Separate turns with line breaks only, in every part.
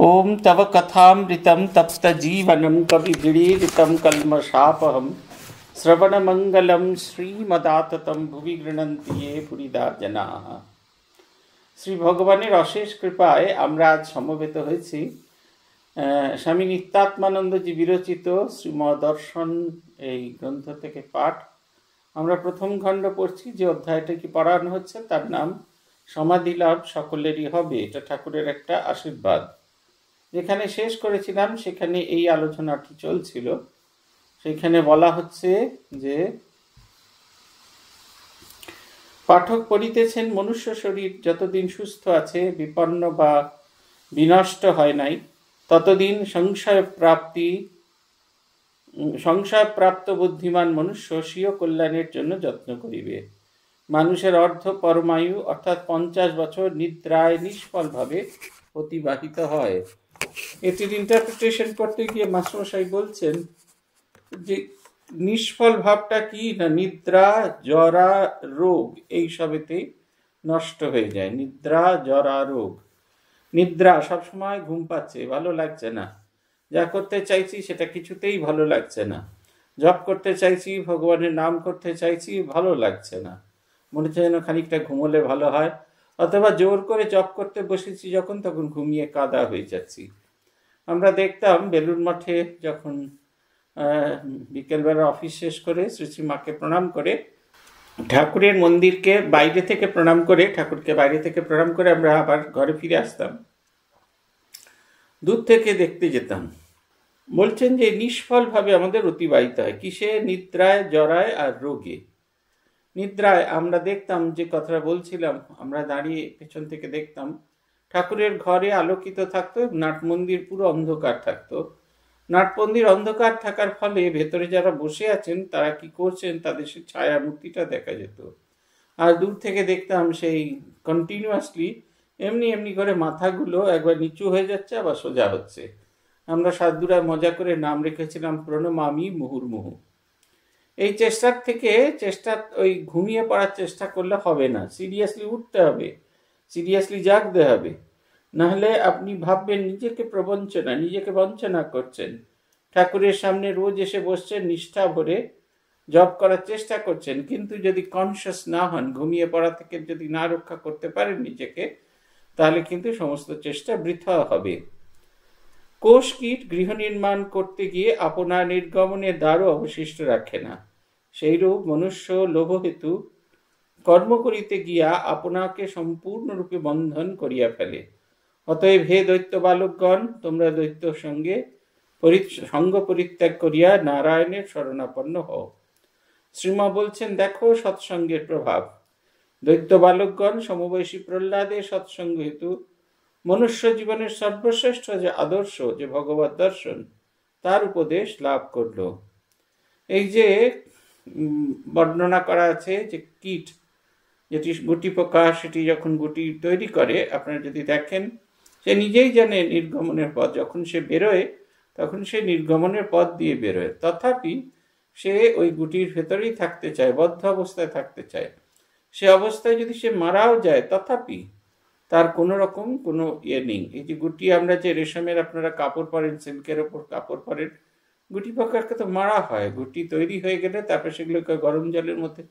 ओम तव कथामृतं तप्तजीवनं कविभिरीडितं कल्मषापहं श्रवणमंगलं श्रीमदाततं भुवि गृह्णन्ति ये पुरीदा जनाः। শ্রী ভগবানের অশেষ কৃপায় আমরা আজ সমবেত হয়েছি স্বামী নিত্যাত্মানন্দজি বিরচিত শ্রীমদর্শন এই গ্রন্থ থেকে পাঠ। আমরা প্রথম খণ্ড পড়ছি। যে অধ্যায়টা কি পড়ানো হচ্ছে তার নাম সমাধি লাভ সকলেরই হবে। এটা ঠাকুরের একটা আশীর্বাদ। যেখানে শেষ করেছিলাম সেখানে এই আলোচনাটি চলছিল। সেখানে বলা হচ্ছে যে পাঠক পড়িতেছেন, মনুষ্য শরীর যতদিন সুস্থ আছে, বিপন্ন বা বিনষ্ট হয় নাই, ততদিন সংশয়প্রাপ্ত বুদ্ধিমান মনুষ্য স্বীয় কল্যাণের জন্য যত্ন করিবে। মানুষের অর্ধ পরমায়ু অর্থাৎ 50 বছর নিদ্রায় নিষ্ফলভাবে অতিবাহিত হয়। এটির ইন্টারপ্রিটেশন করতে গিয়ে মাস্টারমশাই বলছেন যে নিষ্ফল ভাবটা কি না, নিদ্রা জরা রোগ এই সবেতেই নষ্ট হয়ে যায়। নিদ্রা জরা রোগ। নিদ্রা সবসময় ঘুম পাচ্ছে, ভালো লাগছে না, যা করতে চাইছি সেটা কিছুতেই ভালো লাগছে না, জপ করতে চাইছি, ভগবানের নাম করতে চাইছি, ভালো লাগছে না, মনে হচ্ছে যেন খানিকটা ঘুমোলে ভালো হয়, অথবা জোর করে জপ করতে বসেছি যখন, তখন ঘুমিয়ে কাদা হয়ে যাচ্ছি। আমরা দেখতাম বেলুড় মঠে যখন বিকেলবেলা অফিস শেষ করে শ্রী মাকে প্রণাম করে, ঠাকুরের মন্দিরকে বাইরে থেকে প্রণাম করে, ঠাকুরকে বাইরে থেকে প্রণাম করে আমরা আবার ঘরে ফিরে আসতাম, দূর থেকে দেখতে যেতাম। বলছেন যে নিষ্ফলভাবে আমাদের অতিবাহিত হয়। কিসে? নিদ্রায়, জরায় আর রোগে। নিদ্রায় আমরা দেখতাম, যে কথাটা বলছিলাম, আমরা দাঁড়িয়ে পেছন থেকে দেখতাম ঠাকুরের ঘরে আলোকিত থাকতো, নাট মন্দির পুরো অন্ধকার থাকতো। নাট মন্দির অন্ধকার থাকার ফলে ভেতরে যারা বসে আছেন তারা কি করছেন তাদের সেই ছায়া মূর্তিটা দেখা যেত। আর দূর থেকে দেখতাম সেই কন্টিনিউয়াসলি এমনি এমনি করে মাথাগুলো একবার নিচু হয়ে যাচ্ছে, আবার সোজা হচ্ছে। আমরা সাধুরা মজা করে নাম রেখেছিলাম প্রণমামি মুহুর্মুহু। এই চেষ্টা ওই ঘুমিয়ে পড়ার চেষ্টা করলে হবে না, সিরিয়াসলি উঠতে হবে, সিরিয়াসলি জাগতে হবে। নাহলে আপনি ভাববেন নিজেকে প্রবঞ্চনা, নিজেকে বঞ্চনা করছেন। ঠাকুরের সামনে রোজ এসে বসছেন, নিষ্ঠা ভরে জপ করার চেষ্টা করছেন, কিন্তু যদি কনসিয়াস না হন, ঘুমিয়ে পড়া থেকে যদি না রক্ষা করতে পারেন নিজেকে, তাহলে কিন্তু সমস্ত চেষ্টা বৃথা হবে। কোষ কীট গৃহ নির্মাণ করতে গিয়ে আপনার নির্গমনের দ্বারও অবশিষ্ট রাখে না। সেইরূপ মনুষ্য লোভ হেতু কর্ম করিতে গিয়া আপনাকে সম্পূর্ণরূপে বন্ধন করিয়া ফেলে। অতএব হে দৈত্য বালকগণ, তোমরা দৈত্য সঙ্গ পরিত্যাগ করিয়া নারায়ণের শরণাপন্ন হও। শ্রীমা বলছেন, দেখো সৎসঙ্গের প্রভাব। দৈত্য বালকগণ সমবয়সী প্রহ্লাদের সৎসঙ্গ হেতু মনুষ্য জীবনের সর্বশ্রেষ্ঠ যে আদর্শ, যে ভগবত দর্শন, তার উপদেশ লাভ করল। এই যে বর্ণনা করা আছে যে কীট, যেটি গুটি পোকা, সেটি যখন গুটি তৈরি করে, আপনারা যদি দেখেন, সে নিজেই জানে নির্গমনের পথ। যখন সে বেরোয় তখন সে নির্গমনের পথ দিয়ে বেরোয়, তথাপি সে ওই গুটির ভেতরেই থাকতে চায়, বদ্ধ অবস্থায় থাকতে চায়। সে অবস্থায় যদি সে মারাও যায়, তথাপি তার কোনো রকম কোনো ইয়ে নেই। এই যে গুটি, আমরা যে রেশমের আপনারা কাপড় পরেন, সিল্কের ওপর কাপড় পরেন, গুটি পোকাকে তো মারা হয়। গুটি তৈরি হয়ে গেলে তারপর সেগুলোকে গরম জলের মধ্যে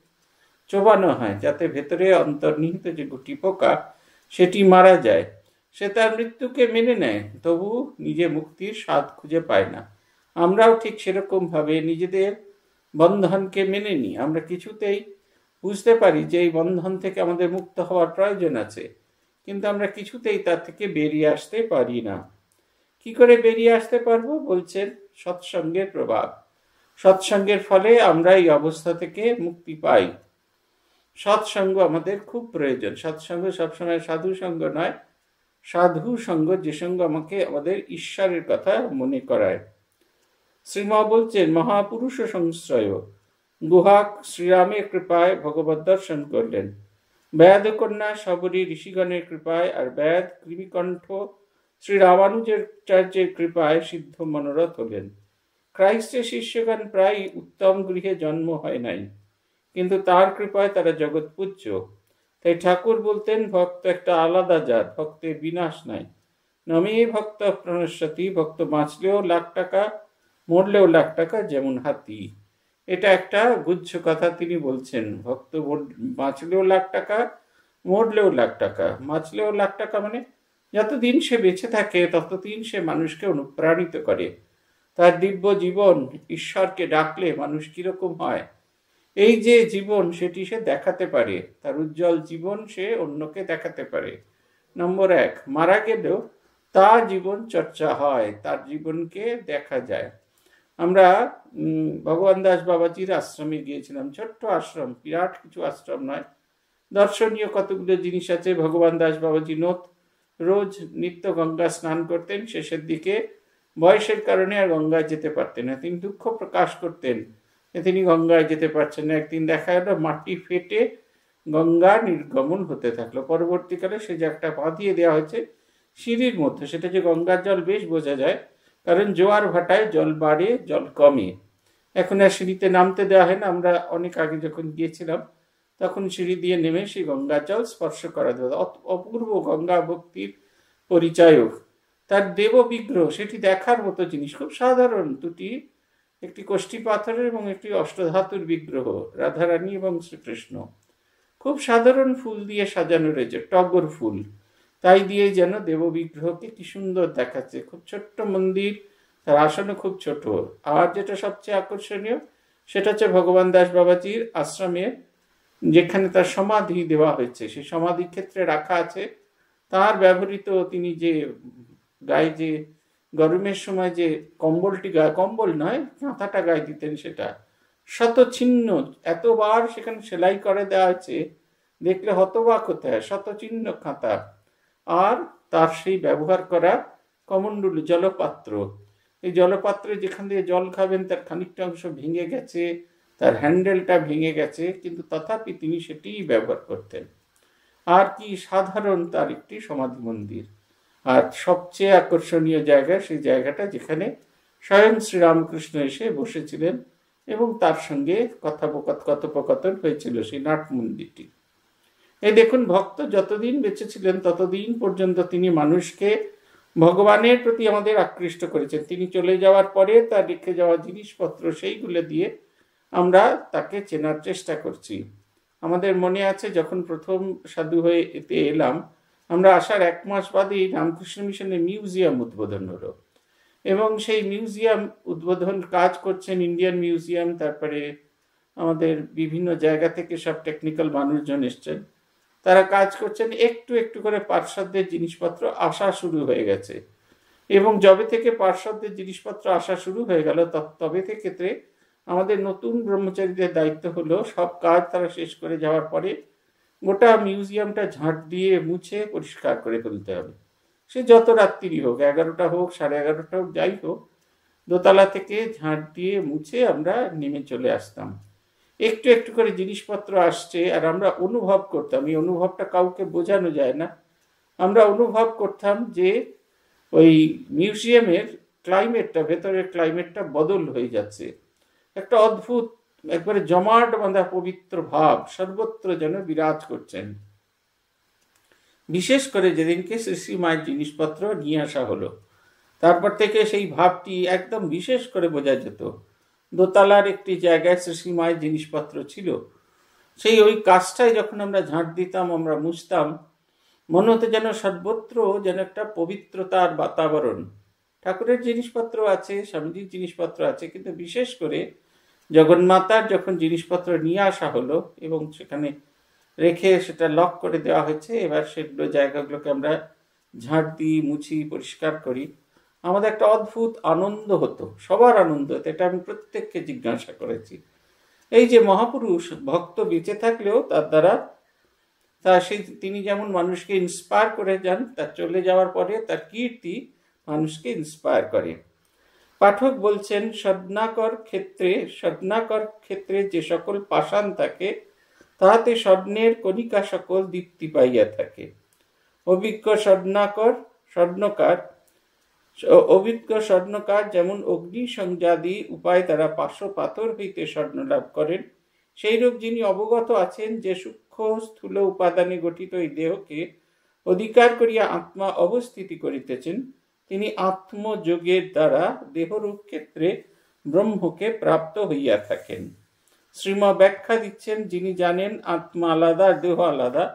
চোবানো হয়, যাতে ভেতরে অন্তর্নিহিত যে গুটি পোকা সেটি মারা যায়। সে তার মৃত্যুকে মেনে নেয়, তবু নিজে মুক্তির স্বাদ খুঁজে পায় না। আমরাও ঠিক সেরকম ভাবে নিজেদের বন্ধনকে মেনে নিই। আমরা কিছুতেই বুঝতে পারি যে এই বন্ধন থেকে আমাদের মুক্ত হওয়ার প্রয়োজন আছে, কিন্তু আমরা কিছুতেই তার থেকে বেরিয়ে আসতে পারি না। কি করে বেরিয়ে আসতে পারবো? বলছেন সৎসঙ্গের প্রভাব। সৎসঙ্গের ফলে আমরা এই অবস্থা থেকে মুক্তি পাই। সৎসঙ্গ আমাদের খুব প্রয়োজন। সৎসঙ্গ সবসময় সাধু সঙ্গ নয়, সাধু সঙ্গ, যে সঙ্গ আমাদের ঈশ্বরের কথা মনে করায়। শ্রীমা বলছেন, মহাপুরুষ সংশ্রয় গুহাক শ্রীরামের কৃপায় ভগবত দর্শন করলেন, ব্যাধকন্যা সবরী ঋষিগণের কৃপায়, আর ব্যাধ কৃমিকণ্ঠ শ্রী রামানুজাচার্যের কৃপায় সিদ্ধ মনোরথ হলেন। খ্রাইস্টের শিষ্যগণ প্রায় উত্তম গৃহে জন্ম হয় নাই, কিন্তু তার কৃপায় তারা জগৎ পূজ্য। তাই ঠাকুর বলতেন, ভক্ত একটা আলাদা জাত, ভক্তের বিনাশ নাই। নমে ভক্ত প্রণশ্যতি, ভক্ত বাঁচলেও লাখ টাকা, মরলেও লাখ টাকা, যেমন হাতি। এটা একটা গুচ্ছ কথা তিনি বলছেন। ভক্ত বাঁচলেও লাখ টাকা, মরলেও লাখ টাকা। বাঁচলেও লাখ টাকা মানে যতদিন সে বেঁচে থাকে ততদিন সে মানুষকে অনুপ্রাণিত করে। তার দিব্য জীবন, ঈশ্বরকে ডাকলে মানুষ কিরকম হয়, এই যে জীবন সেটি সে দেখাতে পারে। তার উজ্জ্বল জীবন সে অন্যকে দেখাতে পারে। নম্বর এক, মারা গেলেও তার জীবন চর্চা হয়, তার জীবনকে দেখা যায়। আমরা ভগবান দাস বাবাজির আশ্রমে গিয়েছিলাম। ছোট্ট আশ্রম, বিরাট কিছু আশ্রম নয়। দর্শনীয় কতগুলো জিনিস আছে। ভগবান দাস বাবাজি রোজ নিত্য গঙ্গা স্নান করতেন। শেষের দিকে বয়সের কারণে আর গঙ্গায় যেতে পারতেন না। তিনি দুঃখ প্রকাশ করতেন যে তিনি গঙ্গায় যেতে পারছেন না। একদিন দেখা গেল মাটি ফেটে গঙ্গা নির্গমন হতে থাকলো। পরবর্তীকালে সে যে একটা বাঁধিয়ে দেওয়া হয়েছে সিঁড়ির মধ্যে, সেটা যে গঙ্গার জল বেশ বোঝা যায়, কারণ জোয়ার ভাটায় জল বাড়ে, জল কমে। এখন আর সিঁড়িতে নামতে দেওয়া হয় না। আমরা অনেক আগে যখন গিয়েছিলাম তখন সিঁড়ি দিয়ে নেমে সেই গঙ্গার জল স্পর্শ করা দেওয়া। অপূর্ব গঙ্গা ভক্তির পরিচায়ক। তার দেব বিগ্রহ, সেটি দেখার মতো জিনিস। খুব সাধারণ দুটি, একটি কোষ্ঠী পাথরের এবং একটি অষ্টধাতুর বিগ্রহ, রাধারানী এবং শ্রীকৃষ্ণ। খুব সাধারণ ফুল দিয়ে সাজানো রয়েছে, টগর ফুল। তাই দিয়ে যেন দেব বিগ্রহকে কি সুন্দর দেখাচ্ছে। খুব ছোট্ট মন্দির, তার আসনও খুব ছোট। আর যেটা সবচেয়ে আকর্ষণীয় সেটা হচ্ছে ভগবান দাস বাবাজির আশ্রমে যেখানে তার সমাধি দেওয়া হয়েছে, সেই সমাধি ক্ষেত্রে রাখা আছে তার ব্যবহৃত, তিনি যে গায়ে যে গরমের সময় যে কম্বলটি গায়ে, কম্বল নয় কাঁথাটা গায়ে দিতেন, সেটা শতচিহ্ন, এতবার সেখানে সেলাই করে দেওয়া হয়েছে, দেখলে হতবাক হতে হয়। শতচিহ্ন কাঁথা। আর তার সেই ব্যবহার করা কমণ্ডলু, জলপাত্র। এই জলপাত্রে যেখান দিয়ে জল খাবেন তার খানিকটা অংশ ভেঙে গেছে, তার হ্যান্ডেলটা ভেঙে গেছে, কিন্তু তথাপি তিনি সেটিই ব্যবহার করতেন। আর কি সাধারণ তার একটি সমাধি মন্দির। আর সবচেয়ে আকর্ষণীয় জায়গা সেই জায়গাটা যেখানে স্বয়ং শ্রীরামকৃষ্ণ এসে বসেছিলেন এবং তার সঙ্গে কথোপকথন হয়েছিল, সেই নাট মন্দিরটি। এই দেখুন, ভক্ত যতদিন বেঁচে ছিলেন ততদিন পর্যন্ত তিনি মানুষকে ভগবানের প্রতি আমাদের আকৃষ্ট করেছেন। তিনি চলে যাওয়ার পরে তার রেখে যাওয়া জিনিসপত্র, সেইগুলো দিয়ে আমরা তাকে চেনার চেষ্টা করছি। আমাদের মনে আছে যখন প্রথম সাধু হয়ে এতে এলাম, আমরা আসার 1 মাস বাদেই রামকৃষ্ণ মিশনের মিউজিয়াম উদ্বোধন হলো। এবং সেই মিউজিয়াম উদ্বোধন কাজ করছেন ইন্ডিয়ান মিউজিয়াম, তারপরে আমাদের বিভিন্ন জায়গা থেকে সব টেকনিক্যাল মানুষজন এসছেন, তারা কাজ করছেন। একটু একটু করে পার্শ্বদের জিনিসপত্র আসা শুরু হয়ে গেছে। এবং যবে থেকে পার্শ্বদের জিনিসপত্র আসা শুরু হয়ে গেল তবে থেকে আমাদের নতুন ব্রহ্মচারীদের দায়িত্ব হলো সব কাজ তারা শেষ করে যাওয়ার পরে গোটা মিউজিয়ামটা ঝাঁট দিয়ে মুছে পরিষ্কার করে ফেলতে হবে। সে যত রাত্রি হোক, 11টা হোক, 11:30 হোক, যাই হোক, দোতলা থেকে ঝাঁট দিয়ে মুছে আমরা নেমে চলে আসতাম। একটু একটু করে জিনিসপত্র আসছে আর আমরা অনুভব করতাম, এই অনুভবটা কাউকে বোঝানো যায় না, আমরা অনুভব করতাম যে ওই মিউজিয়ামের ক্লাইমেটটা, ভেতরের ক্লাইমেটটা বদল হয়ে যাচ্ছে। একটা অদ্ভুত, একবারে জমাট বাঁধা পবিত্র ভাব সর্বত্র যেন বিরাজ করছেন। বিশেষ করে যেদিনকে শ্রী মায়ের জিনিসপত্র নিয়ে আসা হলো, তারপর থেকে সেই ভাবটি একদম বিশেষ করে বোঝা যেত। দোতলার একটি জায়গায় শ্রী মায়ের জিনিসপত্র ছিল, সেই ওই কাজটায় যখন আমরা ঝাঁট দিতাম, আমরা মুছতাম, মনে হতো যেন সর্বত্র যেন একটা পবিত্রতার বাতাবরণ। ঠাকুরের জিনিসপত্র আছে, স্বামীজির জিনিসপত্র আছে, কিন্তু বিশেষ করে জগন্মাতার যখন জিনিসপত্র নিয়ে আসা হলো এবং সেখানে রেখে সেটা লক করে দেওয়া হয়েছে, এবার সেগুলো জায়গাগুলোকে আমরা ঝাঁট দিই, মুছি, পরিষ্কার করি, আমাদের একটা অদ্ভুত আনন্দ হতো, সবার আনন্দ হতো। এটা আমি প্রত্যেককে জিজ্ঞাসা করেছি। এই যে মহাপুরুষ ভক্ত বেঁচে থাকলেও তার দ্বারা তিনি যেমন মানুষকে ইন্সপায়ার করে যান, তার চলে যাওয়ার পরে তার কীর্তি মানুষকে ইন্সপায়ার করে। পাঠক বলছেন, স্বর্ণাকর ক্ষেত্রে যে সকল পাষাণ থাকে তাহাতে স্বর্ণের কণিকা সকল দীপ্তি পাইয়া থাকে। অভিজ্ঞ স্বর্ণকার যেমন অগ্নি সংযাদী উপায় দ্বারা পাথর হইতে স্বর্ণ লাভ করেন, সেইরূপ যিনি অবগত আছেন যে সূক্ষ্ম স্থূল উপাদানে গঠিত এই দেহকে অধিকার করিয়া আত্মা অবস্থিতি করিতেছেন, তিনি আত্মযোগের দ্বারা দেহরূপ ক্ষেত্রে ব্রহ্মকে প্রাপ্ত হইয়া থাকেন। শ্রীম ব্যাখ্যা দিচ্ছেন, যিনি জানেন আত্মা আলাদা আর দেহ আলাদা,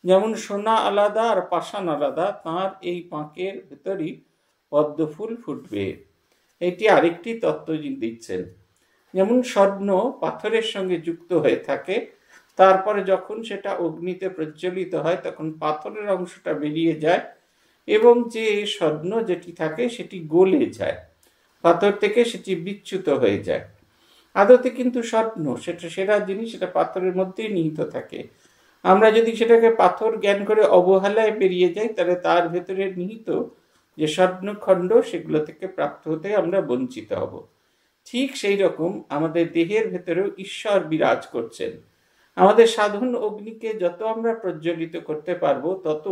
যেমন সোনা আলাদা আর পাষাণ আলাদা, তাঁর এই পাঁকের ভেতরই পদ্মফুল ফুটবে। এটি আরেকটি তত্ত্ব দিচ্ছেন। যেমন স্বর্ণ পাথরের সঙ্গে যুক্ত হয়ে থাকে, তারপরে যখন সেটা অগ্নিতে প্রজ্বলিত হয় তখন পাথরের অংশটা বেরিয়ে যায় এবং যে স্বর্ণ যেটি থাকে সেটি গলে যায়, পাথর থেকে সেটি বিচ্যুত হয়ে যায়। আদতে কিন্তু স্বর্ণ সেটা সেরা জিনিস, সেটা পাথরের মধ্যেই নিহিত থাকে। আমরা যদি সেটাকে পাথর জ্ঞান করে অবহেলায় বেরিয়ে যাই, তাহলে তার ভেতরে নিহিত যে স্বর্ণখণ্ড সেগুলো থেকে প্রাপ্ত হতে আমরা বঞ্চিত হব। ঠিক সেই রকম আমাদের দেহের ভেতরেও ঈশ্বর বিরাজ করছেন। আমাদের সাধন অগ্নিকে যত আমরা প্রজ্বলিত করতে পারবো, তত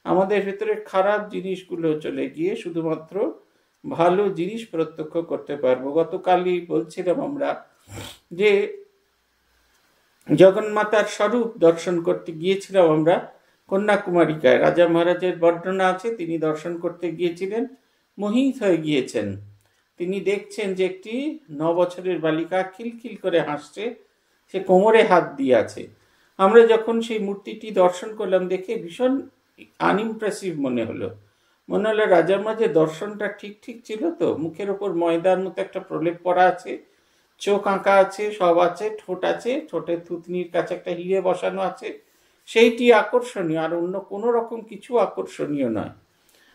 আমাদের ভেতরে খারাপ জিনিসগুলো চলে গিয়ে শুধুমাত্র ভালো জিনিস প্রত্যক্ষ করতে পারবো। গতকালই বলছিলাম আমরা যে জগন্মাতার স্বরূপ দর্শন করতে গিয়েছিলাম আমরা কন্যাকুমারিকায়। রাজা মহারাজের বর্ণনা আছে, তিনি দর্শন করতে গিয়েছিলেন, মোহিত হয়ে গিয়েছেন। তিনি দেখছেন যে একটি 9 বছরের বালিকা খিলখিল করে হাসছে, সে কোমরে হাত দিয়ে আছে। আমরা যখন সেই মূর্তিটি দর্শন করলাম, দেখে ভীষণ আনইমপ্রেসিভ মনে হলো। রাজা মহারাজের দর্শনটা ঠিক ছিল তো। মুখের ওপর ময়দার মতো একটা প্রলেপ পরা আছে, চোখ আঁকা আছে, সব আছে, ঠোঁট আছে, ঠোঁটের থুতনির কাছে একটা হিরে বসানো আছে, সেইটি আকর্ষণীয়, আর অন্য কোনো রকম কিছু আকর্ষণীয় নয়।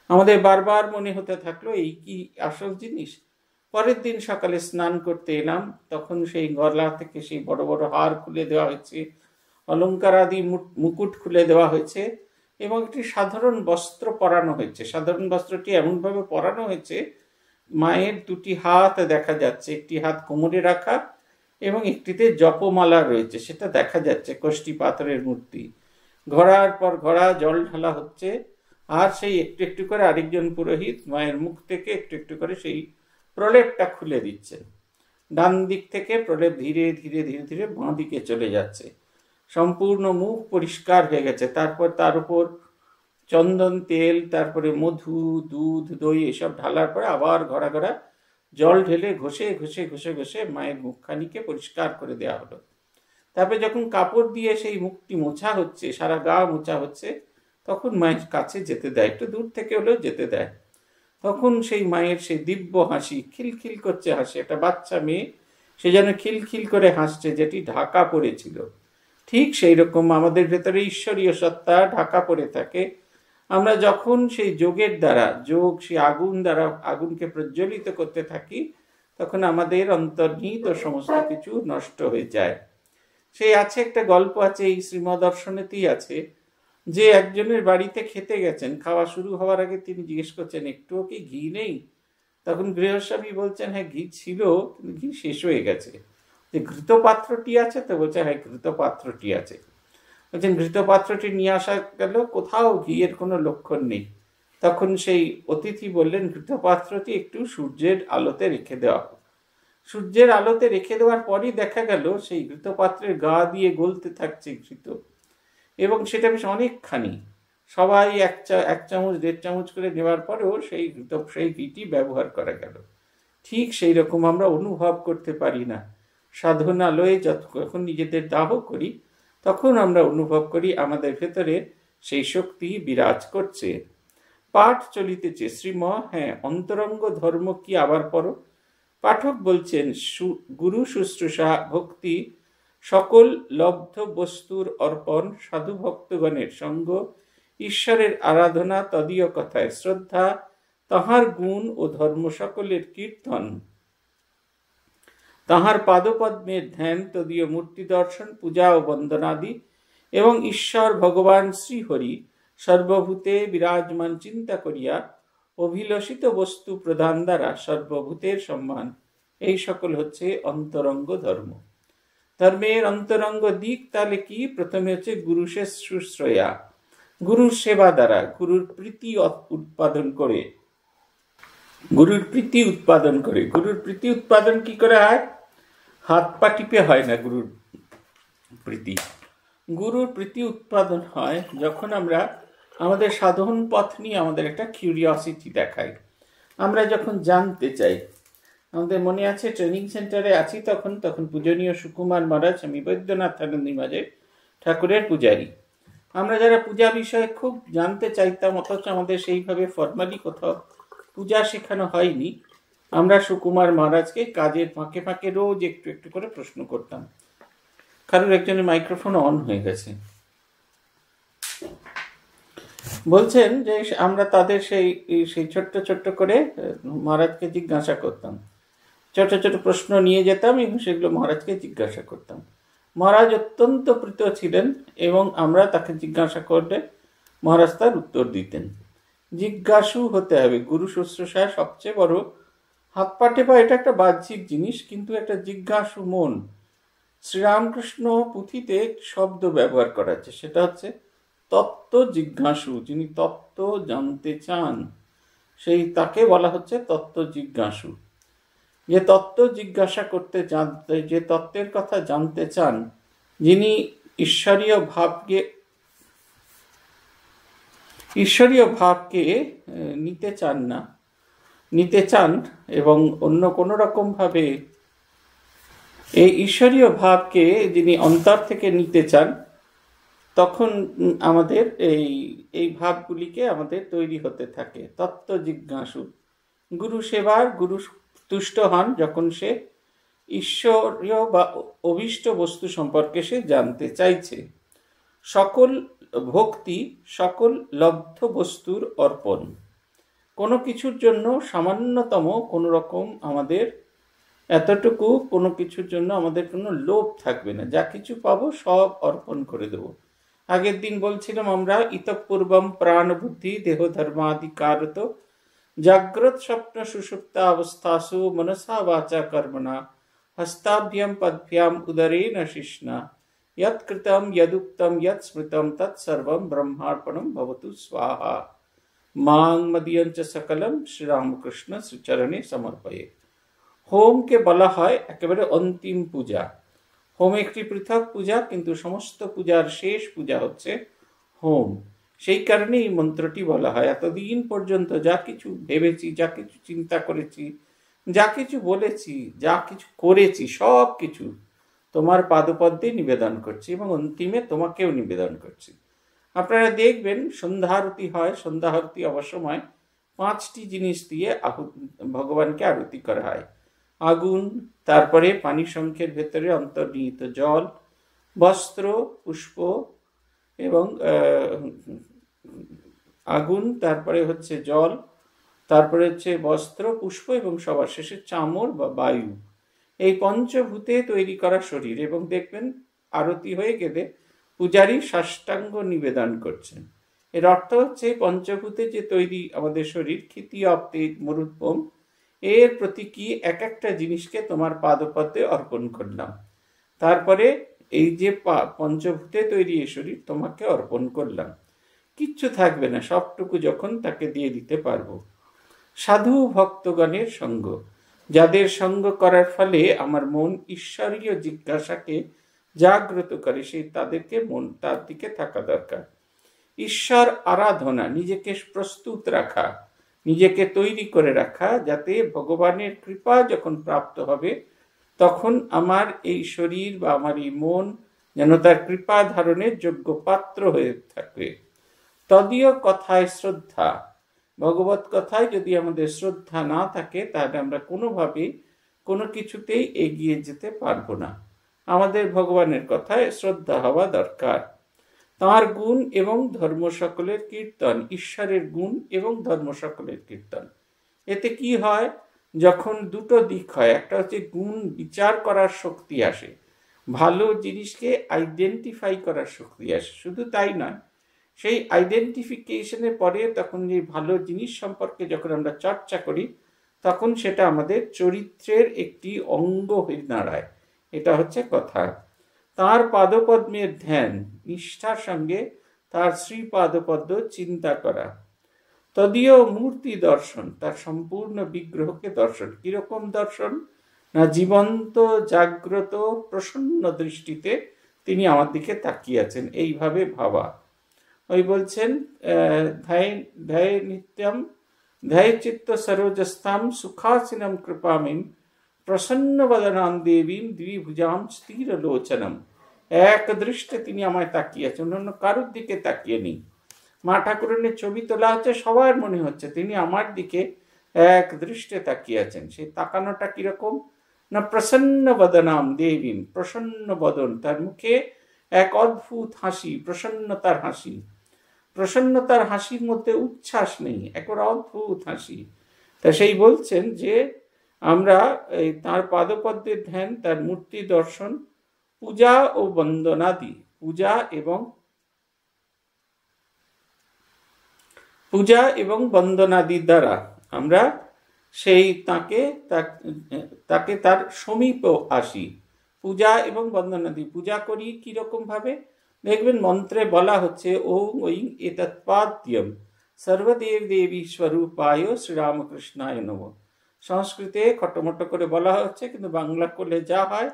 আমাদের বারবার মনে হতে থাকলো এই কি আসল জিনিস। পরের দিন সকালে স্নান করতে এলাম, তখন সেই গলা থেকে সেই বড় বড় হার খুলে দেওয়া হয়েছে, অলঙ্কার আদি মুকুট খুলে দেওয়া হয়েছে এবং একটি সাধারণ বস্ত্র পরানো হয়েছে। সাধারণ বস্ত্রটি এমনভাবে পরানো হয়েছে, মায়ের 2টি হাত দেখা যাচ্ছে, একটি হাত কোমরে রাখা এবং একটিতে জপমালা রয়েছে, সেটা দেখা যাচ্ছে। কোষ্ঠী পাথরের মূর্তি, ঘোড়ার পর ঘোড়া জল ঢালা হচ্ছে, আর সেই একটু একটু করে আরেকজন পুরোহিত মায়ের মুখ থেকে একটু একটু করে সেই প্রলেপটা খুলে দিচ্ছেন। ডান দিক থেকে প্রলেপ ধীরে ধীরে ধীরে ধীরে বাঁ দিকে চলে যাচ্ছে, সম্পূর্ণ মুখ পরিষ্কার হয়ে গেছে। তারপর তার উপর চন্দন তেল, তারপরে মধু, দুধ, দই এসব ঢালার পরে আবার ঘোড়া ঘোড়া জল ঢেলে ঘষে ঘষে ঘষে ঘষে মায়ের মুখখানিকে পরিষ্কার করে দেওয়া হলো। তারপরে যখন কাপড় দিয়ে সেই মুখটি মোছা হচ্ছে, সারা গা মোছা হচ্ছে, তখন মায়ের কাছে যেতে দেয়, একটু দূর থেকে হলেও যেতে দেয়। তখন সেই মায়ের সেই দিব্য হাসি, খিলখিল করছে হাসি, একটা বাচ্চা মেয়ে সে যেন খিলখিল করে হাসছে, যেটি ঢাকা পড়েছিল। ঠিক সেই রকম আমাদের ভেতরে ঈশ্বরীয় সত্তা ঢাকা পড়ে থাকে। আমরা যখন সেই যোগের দ্বারা সেই আগুন দ্বারা আগুনকে প্রজ্বলিত করতে থাকি, তখন আমাদের অন্তর্নিহিত সমস্ত কিছু নষ্ট হয়ে যায়। সেই আছে একটা গল্প আছে, এই শ্রীমদর্শনেতেই আছে, যে একজনের বাড়িতে খেতে গেছেন, খাওয়া শুরু হওয়ার আগে তিনি জিজ্ঞেস করছেন, একটুও কি ঘি নেই? তখন গৃহস্বামী বলছেন, হ্যাঁ ঘি ছিল, কিন্তু ঘি শেষ হয়ে গেছে। যে ঘৃত পাত্রটি আছে? তো বলছে, হ্যাঁ ঘৃত পাত্রটি আছে। বলছেন, ঘৃত পাত্রটি নিয়ে আসা গেল, কোথাও ঘিয়ের কোনো লক্ষণ নেই। তখন সেই অতিথি বললেন, ঘৃত পাত্রটি একটু সূর্যের আলোতে রেখে দেওয়া হোক। সূর্যের আলোতে রেখে দেওয়ার পরই দেখা গেল সেই ঘৃত পাত্রের গা দিয়ে গলতে থাকছে ঘৃত, এবং সেটা বেশ অনেকখানি। সবাই 1 চামচ 1.5 চামচ করে নেওয়ার পরেও সেই ঘিটি ব্যবহার করা গেল। ঠিক সেই রকম আমরা অনুভব করতে পারি না। সাধনালয়ে যখন নিজেদের দাহ করি, তখন আমরা অনুভব করি আমাদের ভেতরে সেই শক্তি বিরাজ করছে। পাঠ চলিতেছে শ্রীম হ্যাঁ অন্তরঙ্গ ধর্ম কি আবার পড়ো। পাঠক বলছেন, গুরু শুশ্রূষা ভক্তি সকল লব্ধ বস্তুর অর্পণ, সাধু ভক্তগণের সঙ্গ, ঈশ্বরের আরাধনা, তদীয় কথায় শ্রদ্ধা, তাহার গুণ ও ধর্ম সকলের কীর্তন, তাহার পাদপদ্মের ধ্যান, তদীয় মূর্তি দর্শন, পূজা ও বন্দনাদি, এবং ঈশ্বর ভগবান শ্রীহরি সর্বভূতে বিরাজমান চিন্তা করিয়া অভিলষিত বস্তু প্রদান দ্বারা সর্বভূতের সম্মান, এই সকল হচ্ছে অন্তরঙ্গ ধর্ম। ধর্মের অন্তরঙ্গ দিক তাহলে কি? প্রথমে হচ্ছে গুরু শুশ্রূষা, গুরুর সেবা দ্বারা গুরুর প্রীতি উৎপাদন করে। গুরুর প্রীতি উৎপাদন কি করে হয়? হাত পা টিপে হয় না। গুরুর প্রীতি উৎপাদন হয় যখন আমরা আমাদের সাধন পথ নিয়ে আমাদের একটা কিউরিয়াসিটি দেখায়। আমরা যখন জানতে চাই, আমাদের মনে আছে ট্রেনিং সেন্টারে আছি তখন পূজনীয় সুকুমার মহারাজ, আমি বৈদ্যনাথানন্দী মাঝে ঠাকুরের পূজারী। আমরা যারা পূজা বিষয়ে খুব জানতে চাইতাম, অথচ আমাদের সেইভাবে ফর্মালি কোথাও পূজা শেখানো হয়নি, আমরা সুকুমার মহারাজকে কাজের ফাঁকে ফাঁকে রোজ একটু একটু করে প্রশ্ন করতাম। কারোর একজনের মাইক্রোফোন অন হয়ে গেছে। বলছেন যে আমরা তাদের সেই ছোট্ট ছোট্ট করে মহারাজকে জিজ্ঞাসা করতাম, ছোট ছোট প্রশ্ন নিয়ে যেতাম এবং সেগুলো মহারাজকে জিজ্ঞাসা করতাম। মহারাজ অত্যন্ত প্রীত ছিলেন এবং আমরা তাকে জিজ্ঞাসা করলে মহারাজ তার উত্তর দিতেন। জিজ্ঞাসু হতে হবে। গুরু শুশ্রূষায় সবচেয়ে বড়, হাত পা টেপা এটা একটা বাহ্যিক জিনিস, কিন্তু একটা জিজ্ঞাসু মন। শ্রীরামকৃষ্ণ পুঁথিতে শব্দ ব্যবহার করা আছে, সেটা হচ্ছে তত্ত্ব জিজ্ঞাসু। যিনি তত্ত্ব জানতে চান সেই তাকে বলা হচ্ছে তত্ত্ব জিজ্ঞাসু। যে তত্ত্ব জিজ্ঞাসা করতে জানতে, যে তত্ত্বের কথা জানতে চান, যিনি ঈশ্বরীয় ভাবকে নিতে চান এবং অন্য কোনো রকম ভাবে এই ঈশ্বরীয় ভাবকে যিনি অন্তর থেকে নিতে চান, তখন আমাদের এই ভাবগুলিকে আমাদের তৈরি হতে থাকে। তত্ত্ব জিজ্ঞাসু। গুরু সেবার, গুরু তুষ্ট হন যখন সে ঈশ্বরীয় বা অভীষ্ট বস্তু সম্পর্কে সে জানতে চাইছে। সকল ভক্তি সকল লব্ধ বস্তুর অর্পণ। কোনো কিছুর জন্য সামান্যতম কোনো রকম আমাদের এতটুকু, কোনো কিছুর জন্য আমাদের কোনো লোভ থাকবে না। যা কিছু পাবো সব অর্পণ করে দেব। আগের দিন বলছিলাম আমরা, ইতঃপূর্বম প্রাণ বুদ্ধি দেহ ধর্মাধিকারত জাগ্রত স্বপ্ন সুষুপ্তা অবস্থাসু মনসা বাচা কর্মণা হস্তাভ্যাম পদ্ভ্যাম উদরেণ শিষ্ণা यत् कृतं यदुक्तं यत् स्मृतं तत्सर्वं ब्रह्मार्पणं भवतु स्वाहा मां मदीयञ्च सकलम श्री रामकृष्ण श्रीचरणे समर्पये। হোমকে বলা হয় একেবারে অন্তিম পূজা। হোম একটি পৃথক পূজা, কিন্তু সমস্ত পূজার শেষ পূজা হচ্ছে হোম। সেই কারণে এই মন্ত্রটি বলা হয়। এতদিন পর্যন্ত যা কিছু ভেবেছি, যা কিছু চিন্তা করেছি, যা কিছু বলেছি, যা কিছু করেছি, সব কিছু তোমার পাদপদ্মে নিবেদন করছি এবং অন্তিমে তোমাকেও নিবেদন করছি। আপনারা দেখবেন সন্ধ্যারতি হয়, সন্ধ্যারতি অবসময় 5টি জিনিস দিয়ে ভগবানকে আরতি করা হয়। আগুন, তারপরে পানি শঙ্খের ভেতরে অন্তর্নিহিত জল, বস্ত্র, পুষ্প এবং আগুন, তারপরে হচ্ছে জল, তারপরে হচ্ছে বস্ত্র, পুষ্প এবং সবার শেষে চামর বা বায়ু। এই পঞ্চভূতে তৈরি করা শরীর। এবং দেখবেন আরতি হয়ে গেলে পূজারী সাষ্টাঙ্গ নিবেদন করছেন। এর অর্থ হচ্ছে পঞ্চভূতে যে তৈরি আমাদের শরীর, ক্ষিতি অপ্তেজ মরুদ্ভম, এর প্রতীকী এক একটা জিনিসকে তোমার পাদপদ্মে অর্পণ করলাম। তারপরে এই যে পঞ্চভূতে তৈরি এই শরীর তোমাকে অর্পণ করলাম। কিচ্ছু থাকবে না, সবটুকু যখন তাকে দিয়ে দিতে পারবো। সাধু ভক্তগণের সঙ্গ, যাদের সঙ্গ করার ফলে আমার মন ঈশ্বরীয় জিজ্ঞাসাকে জাগ্রত করে, সেই তাদেরকে মন তার দিকে থাকা দরকার। ঈশ্বর আরাধনা, নিজেকে প্রস্তুত রাখা, নিজেকে তৈরি করে রাখা, যাতে ভগবানের কৃপা যখন প্রাপ্ত হবে তখন আমার এই শরীর বা আমার এই মন যেন তার কৃপা ধারণের যোগ্য পাত্র হয়ে থাকবে। তদীয় কথায় শ্রদ্ধা, ভগবত কথায় যদি আমাদের শ্রদ্ধা না থাকে তাহলে আমরা কোনোভাবেই কোনো কিছুতেই এগিয়ে যেতে পারবো না। আমাদের ভগবানের কথায় শ্রদ্ধা হওয়া দরকার। তাঁর গুণ এবং ধর্ম সকলের কীর্তন, ঈশ্বরের গুণ এবং ধর্ম সকলের কীর্তন। এতে কি হয়, যখন দুটো দিক হয়, একটা হচ্ছে গুণ বিচার করার শক্তি আসে, ভালো জিনিসকে আইডেন্টিফাই করার শক্তি আসে। শুধু তাই নয়, সেই আইডেন্টিফিকেশনের পরে তখন যে ভালো জিনিস সম্পর্কে যখন আমরা চর্চা করি, তখন সেটা আমাদের চরিত্রের একটি অঙ্গ হয়ে দাঁড়ায়। এটা হচ্ছে কথা। তার পাদপদ্মের ধ্যান, নিষ্ঠার সঙ্গে তার শ্রীপাদপদ্ম চিন্তা করা। তদীয় মূর্তি দর্শন, তার সম্পূর্ণ বিগ্রহকে দর্শন। কিরকম দর্শন না, জীবন্ত জাগ্রত প্রসন্ন দৃষ্টিতে তিনি আমার দিকে তাকিয়ে আছেন, এইভাবে ভাবা। ওই বলছেন ধ্যায় ধ্যায় নিত্যম ধ্যায় চিত্ত সরোজস্থাম সুখাসিনম কৃপামিম প্রসন্ন বদনাম দেবীম দ্বিভুজাম স্থির লোচনম। এক দৃষ্টে তিনি আমায় তাকিয়েছেন, অন্য কারোর দিকে তাকিয়ে নেই। মা ঠাকুরানীর ছবি তোলা হচ্ছে, সবার মনে হচ্ছে তিনি আমার দিকে এক দৃষ্টে তাকিয়ে আছেন। সেই তাকানোটা কিরকম না, প্রসন্ন বদনাম দেবীম, প্রসন্ন বদন, তার মুখে এক অদ্ভুত হাসি, প্রসন্নতার হাসি। প্রসন্নতার হাসির মধ্যে উচ্ছ্বাস নেই, একবার অদ্ভুত হাসি। তা সেই বলছেন যে আমরা এই তাঁর পাদপদ্মের ধ্যান, তার মূর্তি দর্শন, পূজা ও বন্দনাদি, পূজা এবং বন্দনাদির দ্বারা আমরা সেই তাকে তার সমীপ আসি। পূজা এবং বন্দনাদি, পূজা করি কিরকম ভাবে দেখবেন মন্ত্রে বলা হচ্ছে ওম ঐং এতৎপাদ্যম সর্বদেব দেবী স্বরূপায় শ্রীরামকৃষ্ণায় নমঃ। সংস্কৃতে খটোমটো করে বলা হচ্ছে, কিন্তু বাংলা করলে যা হয়,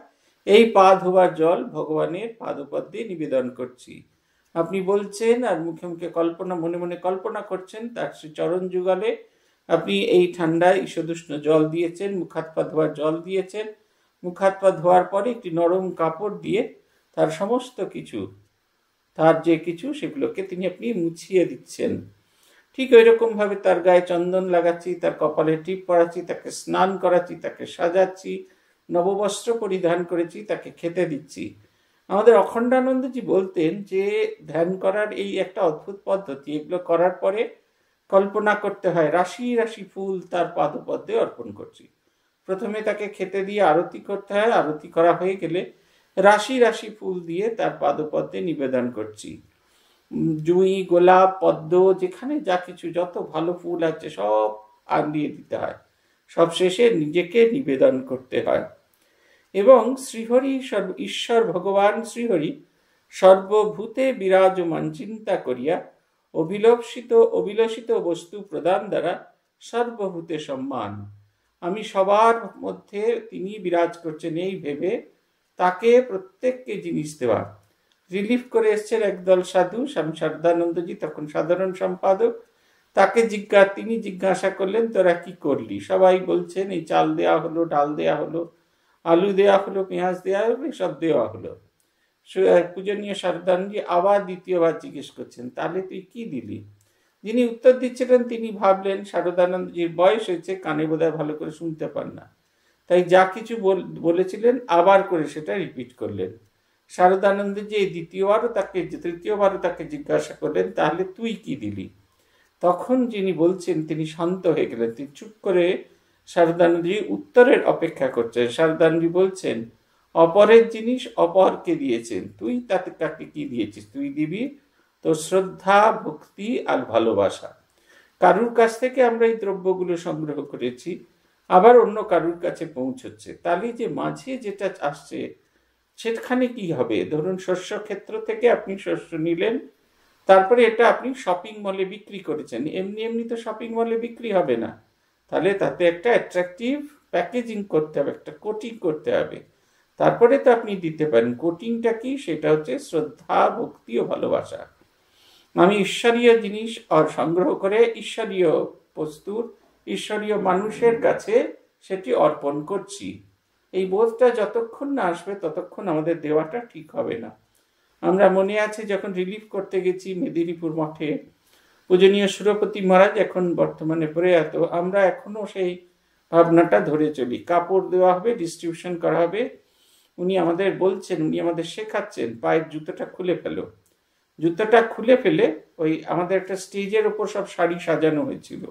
এই পা ধোবার জল ভগবানের পাদপদ্মে নিবেদন করছি। আপনি বলছেন আর মুখে মুখে কল্পনা, মনে মনে কল্পনা করছেন তার শ্রী চরণ যুগলে আপনি এই ঠান্ডায় ঈশদুষ্ণ জল দিয়েছেন, মুখ হাত পা ধোয়ার জল দিয়েছেন। মুখ হাত পা ধোয়ার পরে একটি নরম কাপড় দিয়ে তার সমস্ত কিছু, তার যে কিছু সেগুলোকে আপনি মুছিয়ে দিচ্ছেন। ঠিক ওই রকম ভাবে তার গায়ে চন্দন লাগাচ্ছি, তার কপালে টিপ পরাচ্ছি, তাকে স্নান করাচ্ছি, তাকে সাজাচ্ছি, নববস্ত্র পরিধান করেছি, তাকে খেতে দিচ্ছি। আমাদের অখণ্ডানন্দজি বলতেন যে ধ্যান করার এই একটা অদ্ভুত পদ্ধতি। এগুলো করার পরে কল্পনা করতে হয় রাশি রাশি ফুল তার পাদপদ্মে অর্পণ করছি। প্রথমে তাকে খেতে দিয়ে আরতি করতে হয়, আরতি করা হয়ে গেলে রাশি রাশি ফুল দিয়ে তার পাদপদ্মে নিবেদন করছি। জুঁই, গোলাপ, পদ্ম, যেখানে যা কিছু যত ভালো ফুল আছে সব আনিয়ে দিতে হয়। সব শেষে নিজেকে নিবেদন করতে হয়। এবং শ্রীহরি, ঈশ্বর ভগবান শ্রীহরি সর্বভূতে বিরাজমান চিন্তা করিয়া অভিলষিত বস্তু প্রদান দ্বারা সর্বভূতে সম্মান। আমি সবার মধ্যে তিনি বিরাজ করছেন এই ভেবে তাকে প্রত্যেককে জিনিস দেওয়া। রিলিফ করে এসছেন একদল সাধু, স্বামী শারদানন্দজি তখন সাধারণ সম্পাদক। তিনি জিজ্ঞাসা করলেন তোরা কি করলি? সবাই বলছেন এই চাল দেয়া হলো, ডাল দেয়া হলো, আলু দেয়া হলো, পেঁয়াজ দেয়া হলো, সব দেওয়া হলো। পূজনীয় শারদানন্দজি আবার দ্বিতীয়বার জিজ্ঞেস করছেন তাহলে তুই কি দিলি? যিনি উত্তর দিচ্ছিলেন তিনি ভাবলেন শারদানন্দজির বয়স হয়েছে, কানে বোধহয় ভালো করে শুনতে পান না, তাই যা কিছু বলেছিলেন আবার করে সেটা রিপিট করলেন। শারদানন্দজি এই তৃতীয়বারও তাকে জিজ্ঞাসা করলেন তাহলে তুই কি দিলি? তখন যিনি বলছেন তিনি শান্ত হয়ে গেলেন। তিনি চুপ করে শারদানন্দজি উত্তরের অপেক্ষা করছেন। শারদানন্দজি বলছেন অপরের জিনিস অপরকে দিয়েছেন, তুই তাকে কি দিয়েছিস? তুই দিবি তোর শ্রদ্ধা, ভক্তি আর ভালোবাসা। কারুর কাছ থেকে আমরা এই দ্রব্যগুলো সংগ্রহ করেছি, আবার অন্য কারুর কাছে পৌঁছচ্ছে, তাহলে যে মাঝে যেটা আসছে সেখানে কি হবে? ধরুন শস্য ক্ষেত্র থেকে আপনি শস্য নিলেন, তারপরে এটা আপনি শপিং মলে বিক্রি করেছেন। এমনি এমনি তো শপিং মলে বিক্রি হবে না, তাহলে তাতে একটা অ্যাট্রাকটিভ প্যাকেজিং করতে হবে, একটা কোটিং করতে হবে, তারপরে তো আপনি দিতে পারেন। কোটিংটা কি? সেটা হচ্ছে শ্রদ্ধা, ভক্তি ও ভালোবাসা। আমি ঈশ্বরীয় জিনিস সংগ্রহ করে ঈশ্বরীয় বস্তুর, ঈশ্বরীয় মানুষের কাছে সেটি অর্পণ করছি। এই বোধটা যতক্ষণ না আসবে ততক্ষণ আমাদের দেওয়াটা ঠিক হবে না। আমরা মনে আছে যখন রিলিফ করতে গেছি মেদিনীপুর মঠে, পূজনীয় সুরপতি মহারাজ এখন বর্তমানে প্রয়াত, আমরা এখনো সেই ভাবনাটা ধরে চলি। কাপড় দেওয়া হবে, ডিস্ট্রিবিউশন করা হবে। উনি আমাদের বলছেন, উনি আমাদের শেখাচ্ছেন পায়ের জুতোটা খুলে ফেলো। জুতোটা খুলে ফেলে ওই আমাদের একটা স্টেজের ওপর সব শাড়ি সাজানো হয়েছিল।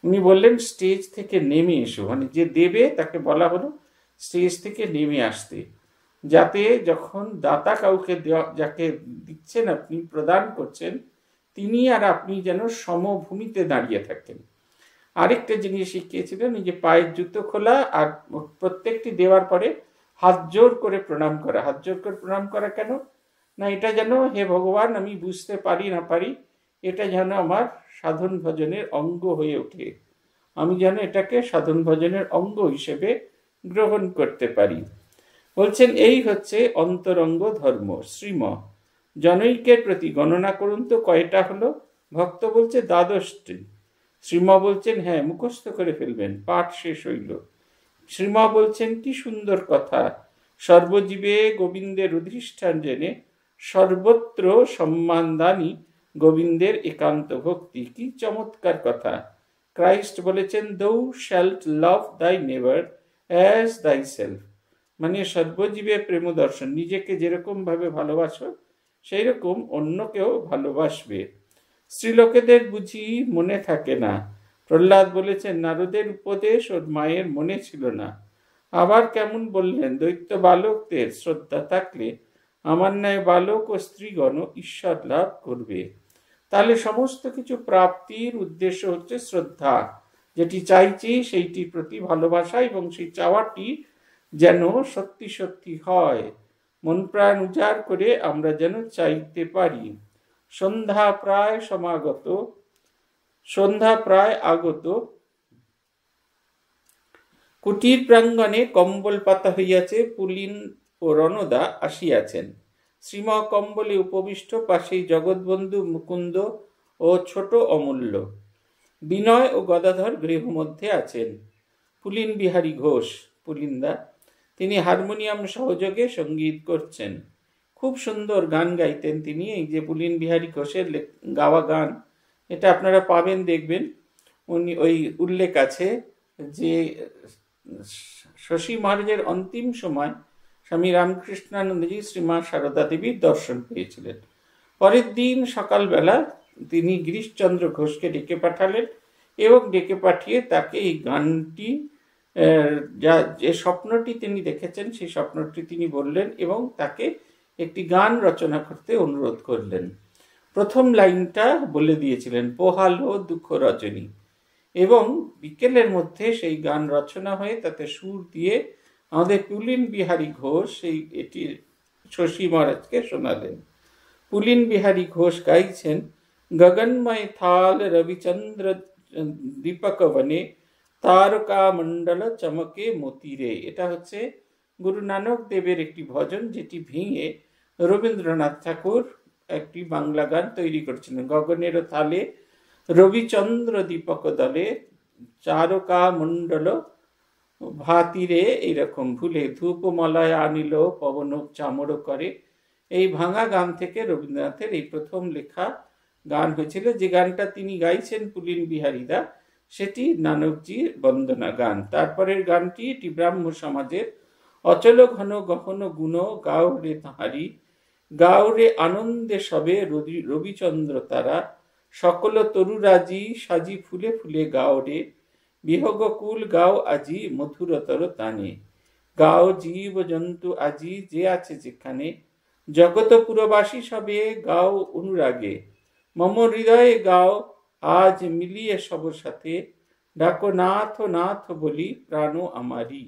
উনি বললেন স্টেজ থেকে নেমে এসো, মানে যে দেবে তাকে বলা হলো স্টেজ থেকে নেমে আসতে, যাতে যখন দাতা কাউকে যাকে দিচ্ছেন আপনি, প্রদান করছেন, তিনি আর আপনি যেন সমভূমিতে দাঁড়িয়ে থাকেন। আরেকটা জিনিস শিখিয়েছিলেন, এই যে পায়ের জুতো খোলা আর প্রত্যেকটি দেওয়ার পরে হাত জোর করে প্রণাম করা। হাত জোর করে প্রণাম করা কেন না, এটা যেন হে ভগবান আমি বুঝতে পারি না পারি, এটা যেন আমার সাধন ভজনের অঙ্গ হয়ে ওঠে, আমি যেন এটাকে সাধন ভজনের অঙ্গ হিসেবে গ্রহণ করতে পারি। বলছেন এই হচ্ছে অন্তরঙ্গ ধর্ম। শ্রীম জনৈকের প্রতি গণনা করুন তো কয়টা হলো? ভক্ত বলছে দ্বাদশটি। শ্রীমা বলছেন হ্যাঁ, মুখস্থ করে ফেলবেন, পাঠ শেষ হইল। শ্রীমা বলছেন কি সুন্দর কথা, সর্বজীবে গোবিন্দের অধিষ্ঠান জেনে সর্বত্র সম্মান দানি গোবিন্দের একান্ত ভক্তি। কি চমৎকার কথা। ক্রাইস্ট বলেছেন দৌ শ্যাল্ট লাভ দাই নেভার অ্যাজ দাই সেলফ, মানে সর্বজীবে প্রেম দর্শন, নিজেকে যেরকম ভাবে ভালোবাসো সেই রকম অন্যকেও ভালোবাসবে। স্ত্রীলোকেদের বুঝি মনে থাকে না? প্রহ্লাদ বলেছেন নারদের উপদেশ ওর মায়ের মনে ছিল না। আবার কেমন বললেন, দৈত্য বালকদের শ্রদ্ধা থাকলে আমার ন্যায় বালক ও স্ত্রীগণ ঈশ্বর লাভ করবে। তাহলে সমস্ত কিছু প্রাপ্তির উদ্দেশ্য হচ্ছে শ্রদ্ধা, যেটি চাইছি সেইটির প্রতি ভালোবাসা, এবং সেই চাওয়াটি যেন সত্যি সত্যি হয়। মন প্রাণ উজাড় করে আমরা যেন চাইতে পারি। সন্ধ্যা প্রায় আগত, কুটির প্রাঙ্গণে কম্বল পাতা হইয়াছে, পুলিন ও রণদা আসিয়াছেন। শ্রীমা কম্বলে উপবিষ্ট, পাশেই জগৎবন্ধু মুকুন্দ ও ছোট অমূল্য। বিনয় ও গদাধর গৃহ মধ্যে আছেন। পুলিন বিহারী ঘোষ, পুলিনদা, তিনি হারমোনিয়াম সহযোগে সঙ্গীত করছেন। খুব সুন্দর গান গাইতেন তিনি। এই যে পুলিন বিহারী ঘোষের গাওয়া গান, এটা আপনারা পাবেন, দেখবেন উনি ওই উল্লেখ আছে যে শশী মহারাজের অন্তিম সময় স্বামী রামকৃষ্ণানন্দজি শ্রীমা সারদা দেবীর দর্শন পেয়েছিলেন। পরের দিন সকালবেলা তিনি গিরিশচন্দ্র ঘোষকে ডেকে পাঠালেন, এবং ডেকে পাঠিয়ে তাকে এই গানটি, যে স্বপ্নটি তিনি দেখেছেন সেই স্বপ্নটি তিনি বললেন, এবং তাকে একটি গান রচনা করতে অনুরোধ করলেন। প্রথম লাইনটা বলে দিয়েছিলেন, পোহালো দুঃখ রজনী, এবং বিকেলের মধ্যে সেই গান রচনা হয়ে তাতে সুর দিয়ে আমাদের পুলিন বিহারী ঘোষ এটি শশী মহারাজকে শোনালেন। পুলিন বিহারী ঘোষ গাইছেন, গগনময় থাল রবিচন্দ্র দীপক বনে তারকা মণ্ডল চমকে মতিরে। এটা হচ্ছে গুরু নানক দেবের একটি ভজন, যেটি ভেঙে রবীন্দ্রনাথ ঠাকুর একটি বাংলা গান তৈরি করেছিলেন। গগনের থালে রবিচন্দ্র দীপক দলে চারকা মণ্ডল ভাতিরে, এইরকম ভুলে ধূপ মলয় আনিল পবন চামড় করে। এই ভাঙা গান থেকে রবীন্দ্রনাথের এই প্রথম লেখা গান হয়েছিল। যে গানটা তিনি গাইছেন পুলিন বিহারীদা, সেটি নানকজির বন্দনা গান। তারপরের গানটি এটি ব্রাহ্ম সমাজের, অচল ঘন গহন গুণ গাও রে তাহারি, গাও রে আনন্দে সবে রবিচন্দ্র তারা, সকল তরুরাজি সাজি ফুলে ফুলে গাও রে, বিহগ কুল গাও আজি মধুরতর তানে, গাও জীব জন্তু আজি যে আছে যেখানে, জগত পুরবাসী সবে গাও অনুরাগে, মম হৃদয়ে গাও আজ মিলিয়ে সব সাথে, ডাকো নাথ নাথ বলি প্রাণ আমারি।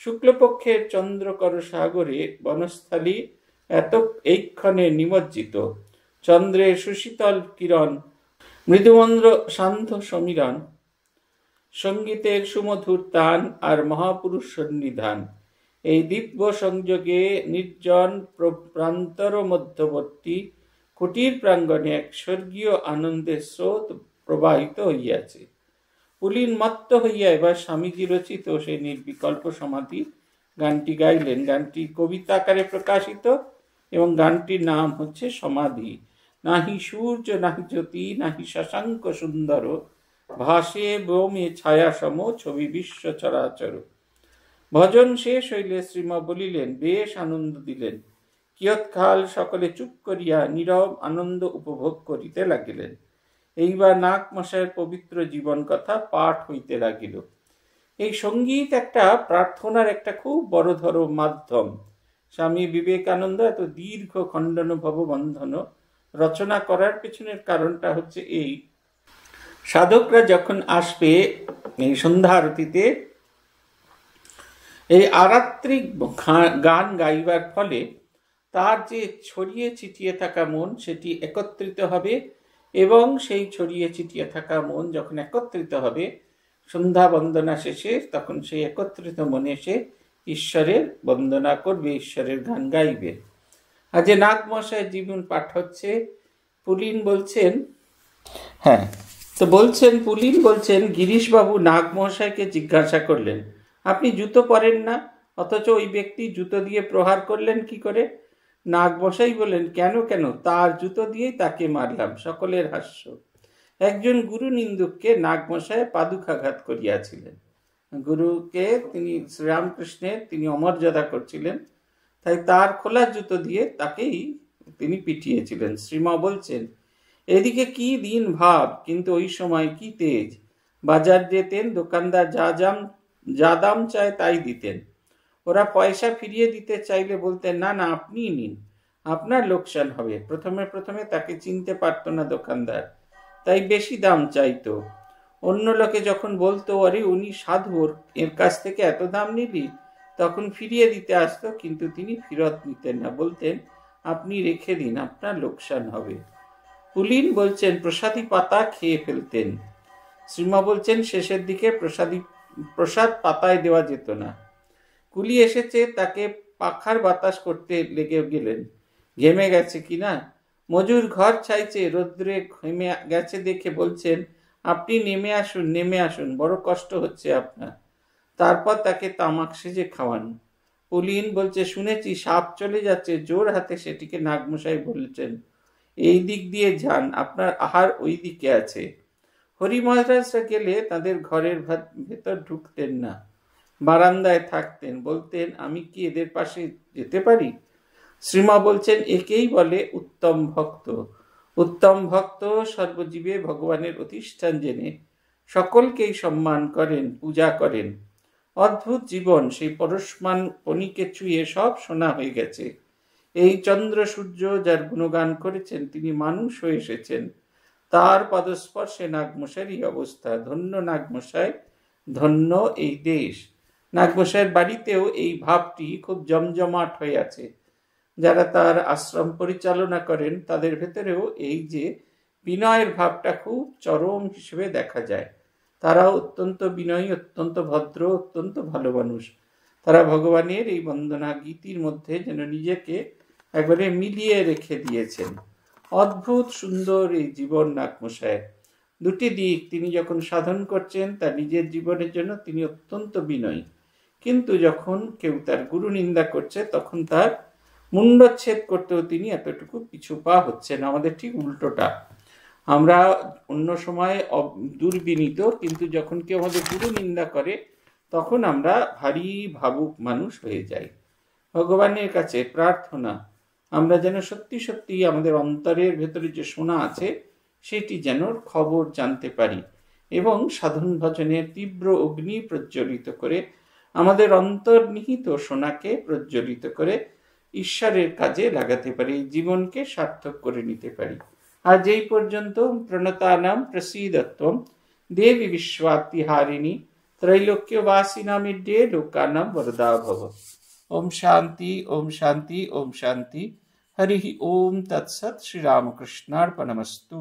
শুক্লপক্ষের চন্দ্রকর সাগরে বনস্থলী এত এইক্ষণে নিমজ্জিত, চন্দ্রের সুশীতল কিরণ মৃদুমন্দ্র শান্ত সমীরণ, সঙ্গীতের সুমধুর তান আর মহাপুরুষ সন্নিধান। এই দিব্য সংযোগে নির্জন প্রান্তর মধ্যবর্তী কুটির প্রাঙ্গণে এক স্বর্গীয় আনন্দের স্রোত প্রবাহিত হইয়াছে। পুলিন মত্ত হইয়া এবার স্বামীজি রচিত সেই নির্বিকল্প সমাধি গানটি গাইলেন। গানটি কবিতা আকারে প্রকাশিত, এবং গানটির নাম হচ্ছে সমাধি। নাহি সূর্য নাহি জ্যোতি নাহি শশাঙ্ক সুন্দর, ভাসে ব্যোমে ছায়া সম ছবি বিশ্ব চরাচর। ভজন শেষ হইলে শ্রীমা বলিলেন, বেশ আনন্দ দিলেন। কিয়ৎকাল সকলে চুপ করিয়া নীরব আনন্দ উপভোগ করিতে লাগিলেন। এইবার নাগ মশাইয়ের পবিত্র জীবন কথা পাঠ হইতে লাগিল। এই সঙ্গীত একটা প্রার্থনার একটা খুব বড়ধর মাধ্যম। স্বামী বিবেকানন্দ এত দীর্ঘ খণ্ডন ভববন্ধন রচনা করার পেছনের কারণটা হচ্ছে এই, সাধকরা যখন আসবে এই সন্ধ্যা আরতিতে, এই আরাত্রিক গান গাইবার ফলে তার যে ছড়িয়ে ছিটিয়ে থাকা মন সেটি একত্রিত হবে, এবং সেই ছড়িয়ে ছিটিয়ে থাকা মন যখন একত্রিত হবে সন্ধ্যা বন্দনা শেষে, তখন সেই একত্রিত মনে সে ঈশ্বরের বন্দনা করবে, ঈশ্বরের গান গাইবে। আর যে নাগমশায়ের জীবন পাঠ হচ্ছে, পুলিন বলছেন, হ্যাঁ, তো পুলিন বলছেন গিরিশবাবু নাগমশাইকে জিজ্ঞাসা করলেন, আপনি জুতো পরেন না, অথচ ওই ব্যক্তি জুতো দিয়ে প্রহার করলেন কি করে? নাগমশাই বললেন, কেন কেন, তার জুতো দিয়েই তাকে মারলাম। সকলের হাস্য। একজন গুরু নিন্দুককে নাগমশায় পাদুকাঘাত করিয়াছিলেন। গুরুকে তিনি শ্রীরামকৃষ্ণের তিনি অমর্যাদা করছিলেন, তাই তার খোলা জুতো দিয়ে তাকেই তিনি পিটিয়েছিলেন। শ্রীমা বলছেন, এদিকে কি দিন ভাব, কিন্তু ওই সময় কি তেজ। বাজার যেতেন, দোকানদার যা দাম চায় তাই দিতেন। ওরা পয়সা ফিরিয়ে দিতে চাইলে বলতেন, না না, আপনিই নিন, আপনার লোকসান হবে। প্রথমে তাকে চিনতে পারত না দোকানদার, তাই বেশি দাম চাইতো। অন্য লোকে যখন বলতো, আরে উনি সাধু, এর কাছ থেকে এত দাম নিলি, তখন ফিরিয়ে দিতে আসতো, কিন্তু তিনি ফেরত নিতেন না, বলতেন, আপনি রেখে দিন, আপনার লোকসান হবে। পুলিন বলছেন প্রসাদী পাতা খেয়ে ফেলতেন। শ্রীমা বলছেন শেষের দিকে প্রসাদ পাতায় দেওয়া যেত না। কুলি এসেছে, তাকে পাখার বাতাস করতে লেগে গেলেন। ঘেমে গেছে কিনা। মজুর ঘর ছাইছে, রোদ্রে ঘেমে গেছে দেখে বলছেন, আপনি নেমে আসুন, বড় কষ্ট হচ্ছে আপনার। তারপর তাকে তামাক সেজে খাওয়ান। পুলিন বলছে, শুনেছি সাপ চলে যাচ্ছে, জোর হাতে সেটিকে নাগমশাই বলছেন, এই দিক দিয়ে যান, আপনার আহার ওই দিকে আছে। হরি মহারাজরা গেলে তাদের ঘরের ভেতর ঢুকতেন না, বারান্দায় থাকতেন। বলতেন, আমি কি এদের পাশে যেতে পারি? শ্রীমা বলছেন, একেই বলে উত্তম ভক্ত। উত্তম ভক্ত সর্বজীবে ভগবানের অধিষ্ঠান জেনে সকলকেই সম্মান করেন, পূজা করেন। অদ্ভুত জীবন, সেই পরশমান পণিকে ছুঁয়ে সব শোনা হয়ে গেছে। এই চন্দ্র সূর্য যার গুণগান করেছেন, তিনি মানুষ হয়ে এসেছেন। তার পদস্পর্শে নাগমশাইয়ের অবস্থা। ধন্য নাগমশাই, ধন্য এই দেশ। নাগমশাইয়ের বাড়িতেও এই ভাবটি খুব জমজমাট হয়ে আছে। যারা তার আশ্রম পরিচালনা করেন, তাদের ভেতরেও এই যে বিনয়ের ভাবটা খুব চরম হিসেবে দেখা যায়। তারা অত্যন্ত বিনয়ী, অত্যন্ত ভদ্র, অত্যন্ত ভালো মানুষ। তারা ভগবানের এই বন্দনা গীতির মধ্যে যেন নিজেকে একবারে মিলিয়ে রেখে দিয়েছেন। অদ্ভুত সুন্দর এই জীবন নাগমশায়ের। দুটি দিক, তিনি যখন সাধন করছেন তার নিজের জীবনের জন্য তিনি অত্যন্ত বিনয়ী, কিন্তু যখন কেউ তার গুরু নিন্দা করছে, তখন তার মুন্ডচ্ছেদ করতেও তিনি এতটুকু পিছু পা হচ্ছেন। আমাদের ঠিক উল্টোটা। আমরা অন্য সময় দুর্বিনীত, কিন্তু যখন কেউ আমাদের গুরু নিন্দা করে, তখন আমরা ভারী ভাবুক মানুষ হয়ে যাই। ভগবানের কাছে প্রার্থনা, আমরা যেন সত্যি সত্যি আমাদের অন্তরের ভেতরে যে শোনা আছে, সেটি যেন খবর জানতে পারি, এবং সাধন ভজনের তীব্র অগ্নি প্রজ্বলিত করে আমাদের অন্তর্নিহিত শোনাকে প্রজ্বলিত করে ঈশ্বরের কাজে লাগাতে পারি, জীবনকে সার্থক করে নিতে পারি। আজ এই পর্যন্ত। প্রণতানাম প্রসীদত্বম দেবী বিশ্বতিহারিণী ত্রৈলোক্যবাসিনামিড্যে লোকানাম বরদা ভব। ওম শান্তি, ওম শান্তি, ওম শান্তি। হরি ওম তৎসৎ। শ্রীরামকৃষ্ণার্পণমস্তু।